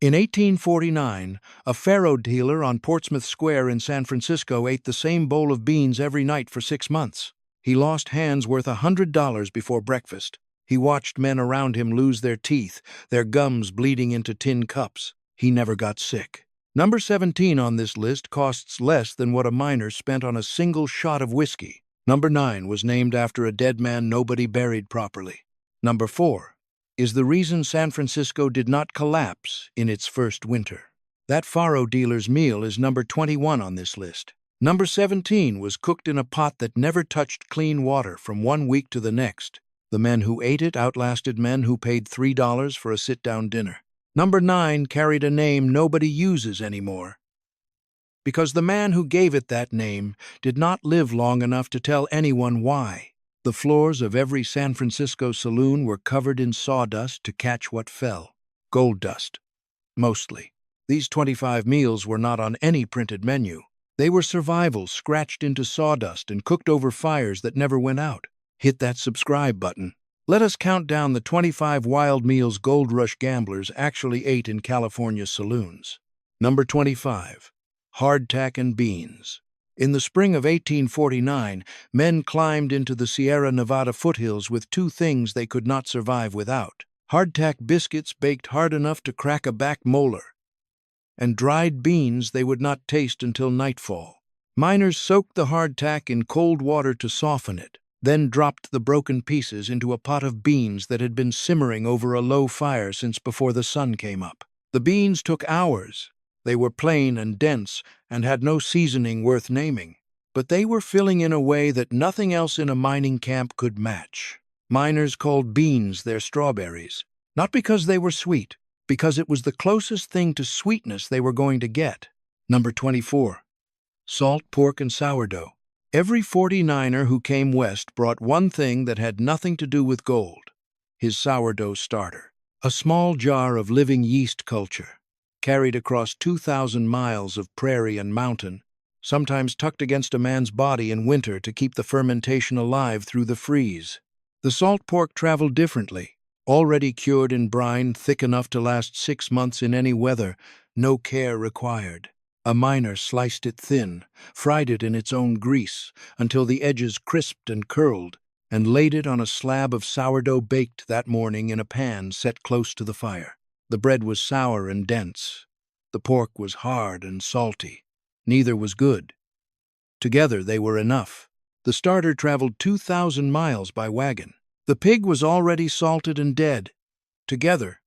In 1849, a faro dealer on Portsmouth Square in San Francisco ate the same bowl of beans every night for 6 months. He lost hands worth $100 before breakfast. He watched men around him lose their teeth, their gums bleeding into tin cups. He never got sick. Number 17 on this list costs less than what a miner spent on a single shot of whiskey. Number 9 was named after a dead man nobody buried properly. Number 4 is the reason San Francisco did not collapse in its first winter. That faro dealer's meal is number 21 on this list. Number 17 was cooked in a pot that never touched clean water from one week to the next. The men who ate it outlasted men who paid $3 for a sit-down dinner. Number 9 carried a name nobody uses anymore, because the man who gave it that name did not live long enough to tell anyone why. The floors of every San Francisco saloon were covered in sawdust to catch what fell. Gold dust, mostly. These 25 meals were not on any printed menu. They were survivals scratched into sawdust and cooked over fires that never went out. Hit that subscribe button. Let us count down the 25 wild meals Gold Rush gamblers actually ate in California saloons. Number 25. Hardtack and beans. In the spring of 1849, men climbed into the Sierra Nevada foothills with two things they could not survive without: hardtack biscuits baked hard enough to crack a back molar, and dried beans they would not taste until nightfall. Miners soaked the hardtack in cold water to soften it, then dropped the broken pieces into a pot of beans that had been simmering over a low fire since before the sun came up. The beans took hours. They were plain and dense and had no seasoning worth naming, but they were filling in a way that nothing else in a mining camp could match. Miners called beans their strawberries, not because they were sweet, because it was the closest thing to sweetness they were going to get. Number 24. Salt pork and sourdough. Every 49er who came west brought one thing that had nothing to do with gold: his sourdough starter, a small jar of living yeast culture, carried across 2,000 miles of prairie and mountain, sometimes tucked against a man's body in winter to keep the fermentation alive through the freeze. The salt pork traveled differently. Already cured in brine thick enough to last 6 months in any weather, no care required. A miner sliced it thin, fried it in its own grease until the edges crisped and curled, and laid it on a slab of sourdough baked that morning in a pan set close to the fire. The bread was sour and dense. The pork was hard and salty. Neither was good. Together they were enough. The starter traveled 2,000 miles by wagon. The pig was already salted and dead. Together,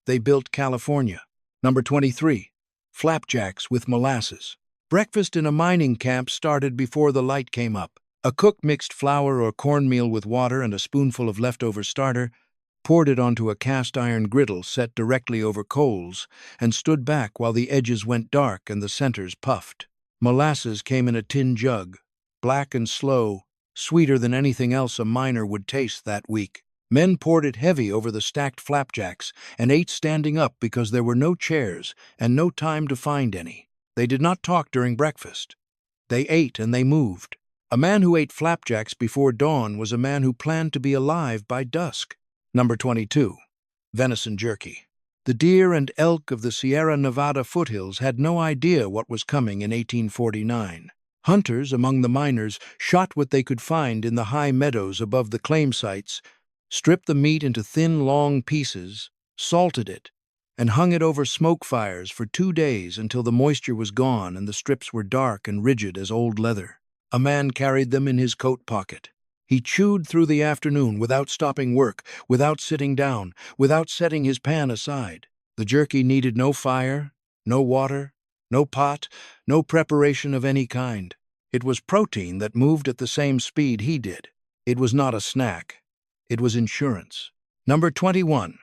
they built California. Number 23. Flapjacks with molasses. Breakfast in a mining camp started before the light came up. A cook mixed flour or cornmeal with water and a spoonful of leftover starter, poured it onto a cast-iron griddle set directly over coals, and stood back while the edges went dark and the centers puffed. Molasses came in a tin jug, black and slow, sweeter than anything else a miner would taste that week. Men poured it heavy over the stacked flapjacks and ate standing up because there were no chairs and no time to find any. They did not talk during breakfast. They ate and they moved. A man who ate flapjacks before dawn was a man who planned to be alive by dusk. Number 22. Venison jerky. The deer and elk of the Sierra Nevada foothills had no idea what was coming in 1849. Hunters among the miners shot what they could find in the high meadows above the claim sites, stripped the meat into thin, long pieces, salted it, and hung it over smoke fires for 2 days until the moisture was gone and the strips were dark and rigid as old leather. A man carried them in his coat pocket. He chewed through the afternoon without stopping work, without sitting down, without setting his pan aside. The jerky needed no fire, no water, no pot, no preparation of any kind. It was protein that moved at the same speed he did. It was not a snack. It was insurance. Number 21.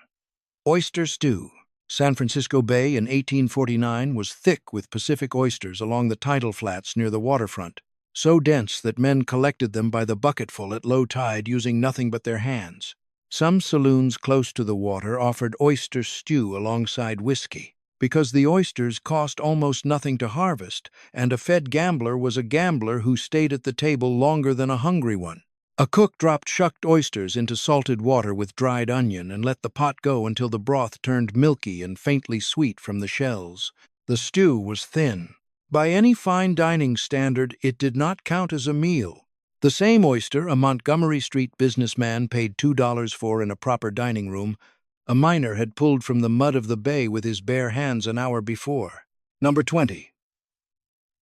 Oyster stew. San Francisco Bay in 1849 was thick with Pacific oysters along the tidal flats near the waterfront, so dense that men collected them by the bucketful at low tide using nothing but their hands. Some saloons close to the water offered oyster stew alongside whiskey, because the oysters cost almost nothing to harvest, and a fed gambler was a gambler who stayed at the table longer than a hungry one. A cook dropped shucked oysters into salted water with dried onion and let the pot go until the broth turned milky and faintly sweet from the shells. The stew was thin. By any fine dining standard, it did not count as a meal. The same oyster a Montgomery Street businessman paid $2 for in a proper dining room, a miner had pulled from the mud of the bay with his bare hands an hour before. Number 20.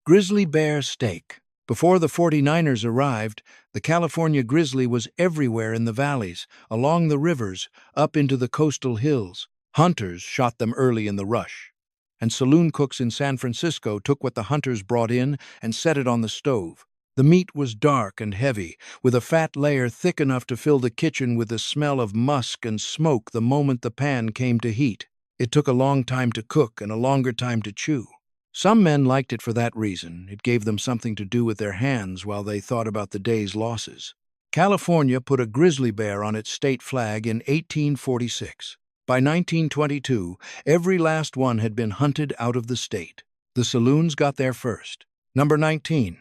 Grizzly bear steak. Before the 49ers arrived, the California grizzly was everywhere in the valleys, along the rivers, up into the coastal hills. Hunters shot them early in the rush, and saloon cooks in San Francisco took what the hunters brought in and set it on the stove. The meat was dark and heavy, with a fat layer thick enough to fill the kitchen with the smell of musk and smoke the moment the pan came to heat. It took a long time to cook and a longer time to chew. Some men liked it for that reason. It gave them something to do with their hands while they thought about the day's losses. California put a grizzly bear on its state flag in 1846. By 1922, every last one had been hunted out of the state. The saloons got there first. Number 19.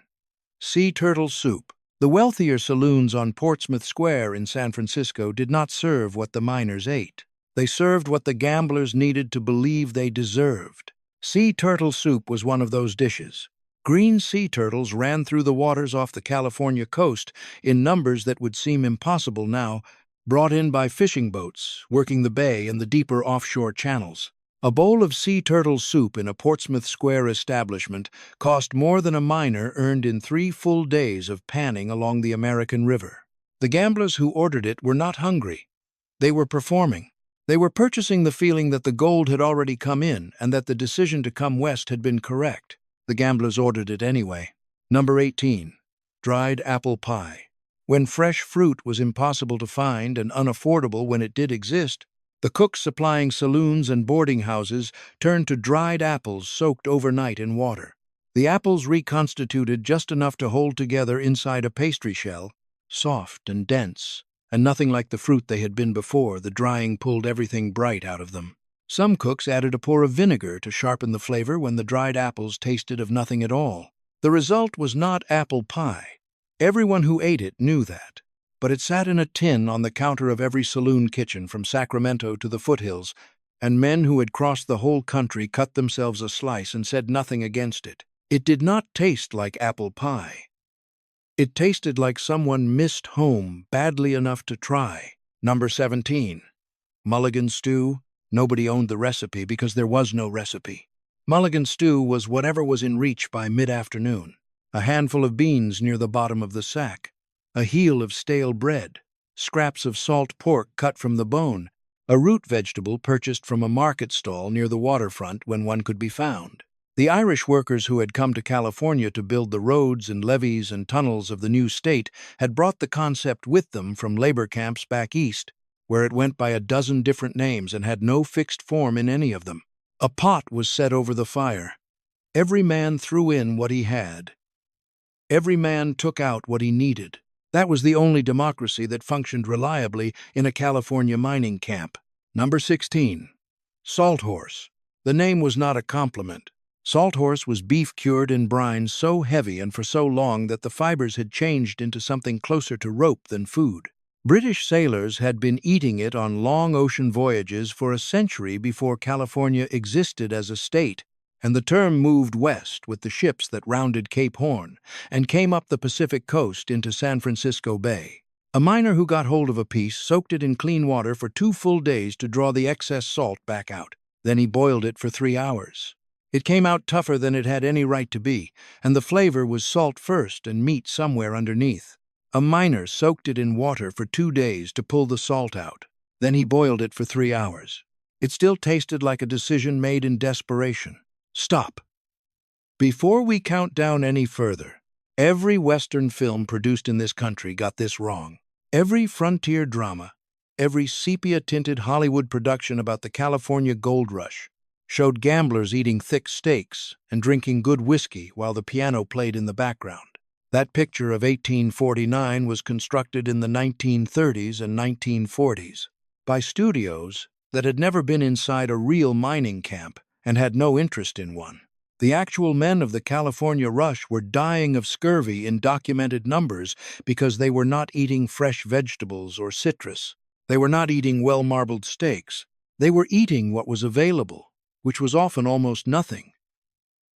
Sea turtle soup. The wealthier saloons on Portsmouth Square in San Francisco did not serve what the miners ate. They served what the gamblers needed to believe they deserved. Sea turtle soup was one of those dishes. Green sea turtles ran through the waters off the California coast in numbers that would seem impossible now, brought in by fishing boats, working the bay and the deeper offshore channels. A bowl of sea turtle soup in a Portsmouth Square establishment cost more than a miner earned in 3 full days of panning along the American River. The gamblers who ordered it were not hungry. They were performing. They were purchasing the feeling that the gold had already come in and that the decision to come west had been correct. The gamblers ordered it anyway. Number 18. Dried apple pie. When fresh fruit was impossible to find and unaffordable when it did exist, the cooks supplying saloons and boarding houses turned to dried apples soaked overnight in water. The apples reconstituted just enough to hold together inside a pastry shell, soft and dense, and nothing like the fruit they had been before. The drying pulled everything bright out of them. Some cooks added a pour of vinegar to sharpen the flavor when the dried apples tasted of nothing at all. The result was not apple pie. Everyone who ate it knew that, but it sat in a tin on the counter of every saloon kitchen from Sacramento to the foothills, and men who had crossed the whole country cut themselves a slice and said nothing against it. It did not taste like apple pie. It tasted like someone missed home badly enough to try. Number 17. Mulligan stew. Nobody owned the recipe because there was no recipe. Mulligan stew was whatever was in reach by mid-afternoon. A handful of beans near the bottom of the sack, a heel of stale bread, scraps of salt pork cut from the bone, a root vegetable purchased from a market stall near the waterfront when one could be found. The Irish workers who had come to California to build the roads and levees and tunnels of the new state had brought the concept with them from labor camps back east, where it went by a dozen different names and had no fixed form in any of them. A pot was set over the fire. Every man threw in what he had. Every man took out what he needed. That was the only democracy that functioned reliably in a California mining camp. Number 16. Salt horse. The name was not a compliment. Salt horse was beef cured in brine so heavy and for so long that the fibers had changed into something closer to rope than food. British sailors had been eating it on long ocean voyages for a century before California existed as a state, and the term moved west with the ships that rounded Cape Horn and came up the Pacific coast into San Francisco Bay. A miner who got hold of a piece soaked it in clean water for 2 full days to draw the excess salt back out. Then he boiled it for 3 hours. It came out tougher than it had any right to be, and the flavor was salt first and meat somewhere underneath. A miner soaked it in water for 2 days to pull the salt out. Then he boiled it for 3 hours. It still tasted like a decision made in desperation. Stop. Before we count down any further, every Western film produced in this country got this wrong. Every frontier drama, every sepia-tinted Hollywood production about the California gold rush showed gamblers eating thick steaks and drinking good whiskey while the piano played in the background. That picture of 1849 was constructed in the 1930s and 1940s by studios that had never been inside a real mining camp and had no interest in one. The actual men of the California rush were dying of scurvy in documented numbers because they were not eating fresh vegetables or citrus. They were not eating well-marbled steaks. They were eating what was available, which was often almost nothing,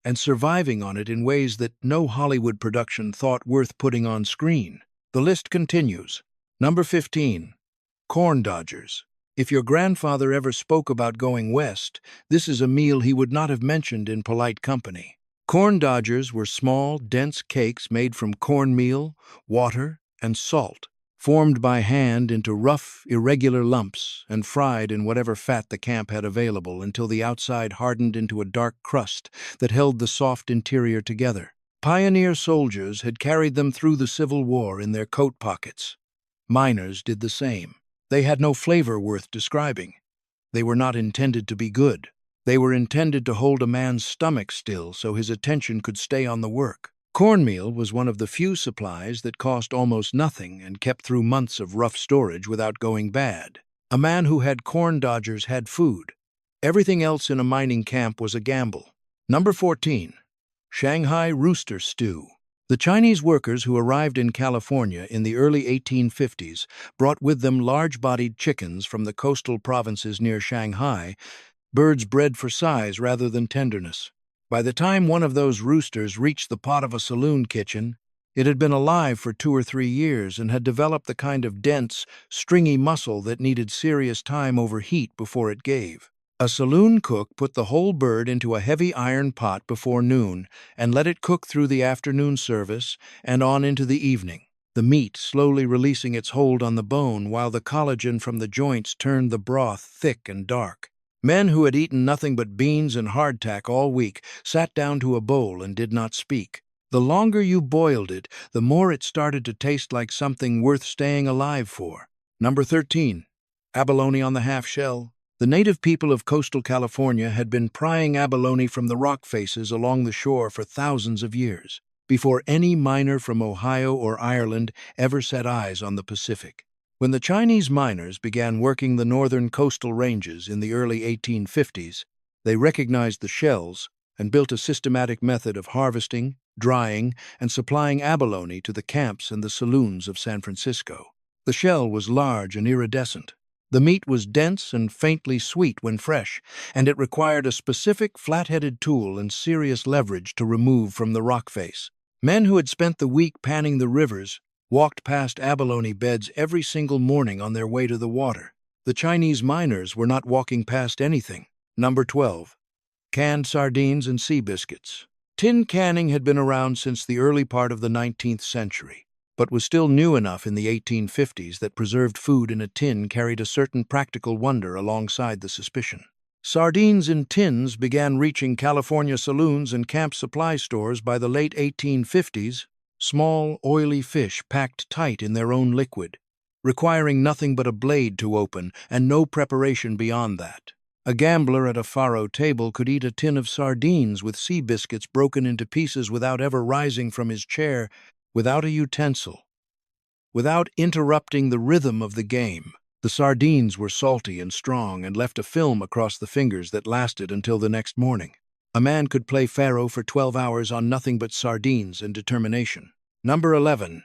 and surviving on it in ways that no Hollywood production thought worth putting on screen. The list continues. Number 15. Corn dodgers. If your grandfather ever spoke about going west, this is a meal he would not have mentioned in polite company. Corn dodgers were small, dense cakes made from cornmeal, water, and salt, formed by hand into rough, irregular lumps and fried in whatever fat the camp had available until the outside hardened into a dark crust that held the soft interior together. Pioneer soldiers had carried them through the Civil War in their coat pockets. Miners did the same. They had no flavor worth describing. They were not intended to be good. They were intended to hold a man's stomach still so his attention could stay on the work. Cornmeal was one of the few supplies that cost almost nothing and kept through months of rough storage without going bad. A man who had corn dodgers had food. Everything else in a mining camp was a gamble. Number 14. Shanghai rooster stew. The Chinese workers who arrived in California in the early 1850s brought with them large-bodied chickens from the coastal provinces near Shanghai, birds bred for size rather than tenderness. By the time one of those roosters reached the pot of a saloon kitchen, it had been alive for 2 or 3 years and had developed the kind of dense, stringy muscle that needed serious time over heat before it gave. A saloon cook put the whole bird into a heavy iron pot before noon and let it cook through the afternoon service and on into the evening, the meat slowly releasing its hold on the bone while the collagen from the joints turned the broth thick and dark. Men who had eaten nothing but beans and hardtack all week sat down to a bowl and did not speak. The longer you boiled it, the more it started to taste like something worth staying alive for. Number 13. Abalone on the half-shell. The native people of coastal California had been prying abalone from the rock faces along the shore for thousands of years, before any miner from Ohio or Ireland ever set eyes on the Pacific. When the Chinese miners began working the northern coastal ranges in the early 1850s, they recognized the shells and built a systematic method of harvesting, drying, and supplying abalone to the camps and the saloons of San Francisco. The shell was large and iridescent. The meat was dense and faintly sweet when fresh, and it required a specific flat-headed tool and serious leverage to remove from the rock face. Men who had spent the week panning the rivers walked past abalone beds every single morning on their way to the water. The Chinese miners were not walking past anything. Number 12. Canned sardines and sea biscuits. Tin canning had been around since the early part of the 19th century, but was still new enough in the 1850s that preserved food in a tin carried a certain practical wonder alongside the suspicion. Sardines in tins began reaching California saloons and camp supply stores by the late 1850s, small, oily fish packed tight in their own liquid, requiring nothing but a blade to open and no preparation beyond that. A gambler at a faro table could eat a tin of sardines with sea biscuits broken into pieces without ever rising from his chair, without a utensil, without interrupting the rhythm of the game. The sardines were salty and strong and left a film across the fingers that lasted until the next morning. A man could play faro for 12 hours on nothing but sardines and determination. Number 11.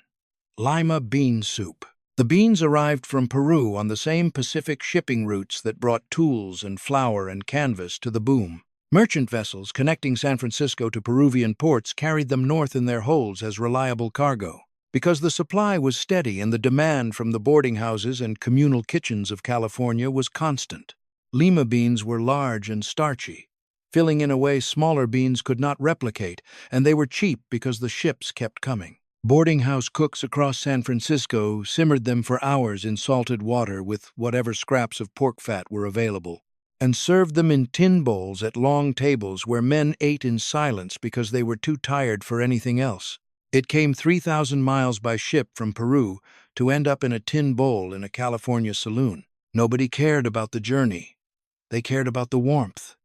Lima bean soup. The beans arrived from Peru on the same Pacific shipping routes that brought tools and flour and canvas to the boom. Merchant vessels connecting San Francisco to Peruvian ports carried them north in their holds as reliable cargo. Because the supply was steady and the demand from the boarding houses and communal kitchens of California was constant. Lima beans were large and starchy, filling in a way smaller beans could not replicate, and they were cheap because the ships kept coming. Boarding house cooks across San Francisco simmered them for hours in salted water with whatever scraps of pork fat were available, and served them in tin bowls at long tables where men ate in silence because they were too tired for anything else. It came 3,000 miles by ship from Peru to end up in a tin bowl in a California saloon. Nobody cared about the journey. They cared about the warmth.